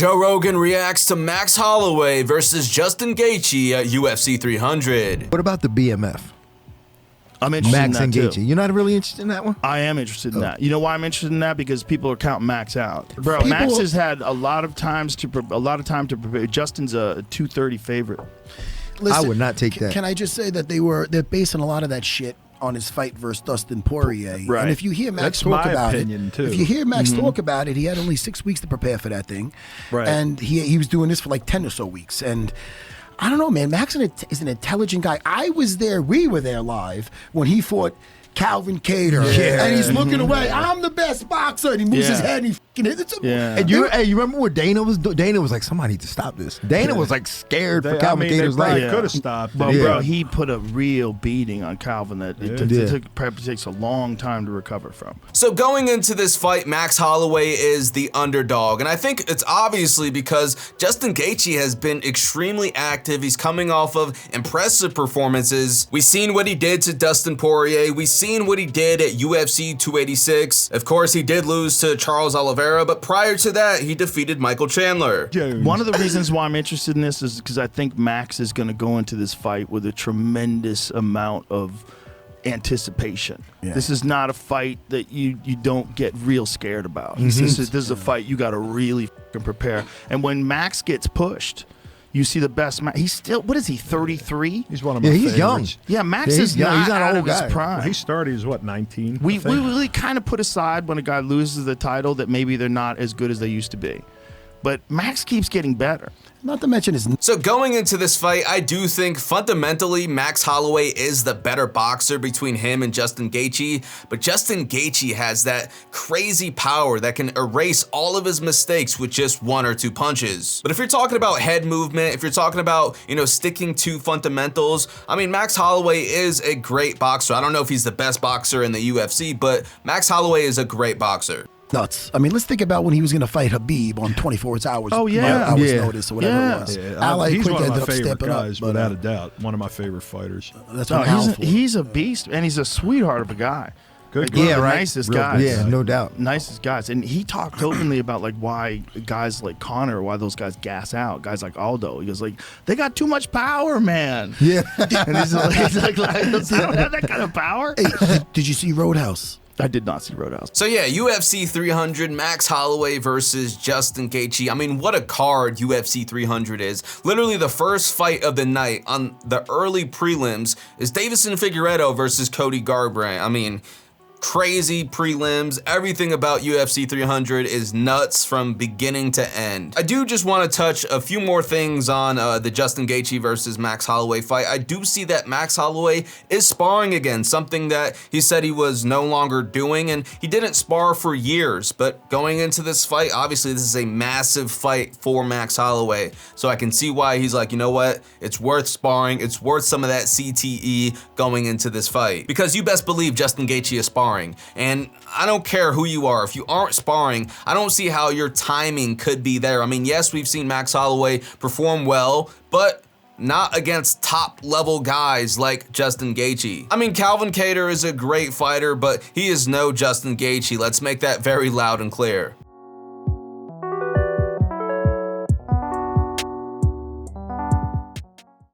Joe Rogan reacts to Max Holloway versus Justin Gaethje at UFC 300. What about the BMF? I'm interested Max in and that Gaethje. too. You're not really interested in that one? I am interested in that. You know why I'm interested in that? Because people are counting Max out. Bro, Max has had a lot of time to prepare. Justin's a 230 favorite. Listen, I would not take that. Can I just say that they're basing a lot of that shit on his fight versus Dustin Poirier. Right. And if you hear Max That's talk my about opinion, it, too. if you hear Max talk about it, he had only 6 weeks to prepare for that thing. Right. And he was doing this for like 10 or so weeks. And I don't know, man. Max is an intelligent guy. I was there. We were there live when he fought Calvin Cater. Yeah. And he's looking away. I'm the best boxer. And he moves his head and he fucking hits it. And you remember what Dana was doing? Dana was like, somebody need to stop this. Dana was like scared for Calvin Cater's life. They could have stopped. But it. bro, he put a real beating on Calvin that it probably takes a long time to recover from. So going into this fight, Max Holloway is the underdog. And I think it's obviously because Justin Gaethje has been extremely active. He's coming off of impressive performances. We've seen what he did to Dustin Poirier. We've seen what he did at UFC 286. Of course, he did lose to Charles Oliveira, but prior to that, he defeated Michael Chandler. One of the reasons why I'm interested in this is because I think Max is going to go into this fight with a tremendous amount of anticipation. Yeah. This is not a fight that you don't get real scared about. This is a fight you got to really prepare. And when Max gets pushed, you see the best Max. He's still, what is he, 33? He's one of my favorites. He's young. Yeah, Max is young. not, He's not out an of old his guy. prime. Well, he started, he's what, 19? We really kind of put aside when a guy loses the title that maybe they're not as good as they used to be. But Max keeps getting better. Not to mention his... So going into this fight, I do think fundamentally Max Holloway is the better boxer between him and Justin Gaethje, but Justin Gaethje has that crazy power that can erase all of his mistakes with just 1 or 2 punches. But if you're talking about head movement, if you're talking about, sticking to fundamentals, I mean, Max Holloway is a great boxer. I don't know if he's the best boxer in the UFC, but Max Holloway is a great boxer. Nuts. I mean, let's think about when he was going to fight Habib on 24 hours. Oh, yeah. Hours notice or whatever it was. He's one of my favorite stepping guys, up, without a doubt. One of my favorite fighters. That's what he's a beast, and he's a sweetheart of a guy. Good Like, guy. the nicest guys. Yeah, no doubt. Nicest guys. And he talked openly about like why guys like Connor, why those guys gas out. Guys like Aldo. He goes like, they got too much power, man. Yeah. And he's like I don't have that kind of power. Hey, did you see Roadhouse? I did not see Roadhouse. So yeah, UFC 300, Max Holloway versus Justin Gaethje. I mean, what a card UFC 300 is. Literally the first fight of the night on the early prelims is Davison Figueiredo versus Cody Garbrandt. I mean, crazy prelims. Everything about UFC 300 is nuts from beginning to end. I do just want to touch a few more things on the Justin Gaethje versus Max Holloway fight. I do see that Max Holloway is sparring again, something that he said he was no longer doing, and he didn't spar for years. But going into this fight, obviously this is a massive fight for Max Holloway, so I can see why he's like, you know what, it's worth sparring, it's worth some of that CTE going into this fight, because you best believe Justin Gaethje is sparring. And I don't care who you are, if you aren't sparring, I don't see how your timing could be there. I mean, yes, we've seen Max Holloway perform well, but not against top level guys like Justin Gaethje. I mean, Calvin Cater is a great fighter, but he is no Justin Gaethje. Let's make that very loud and clear.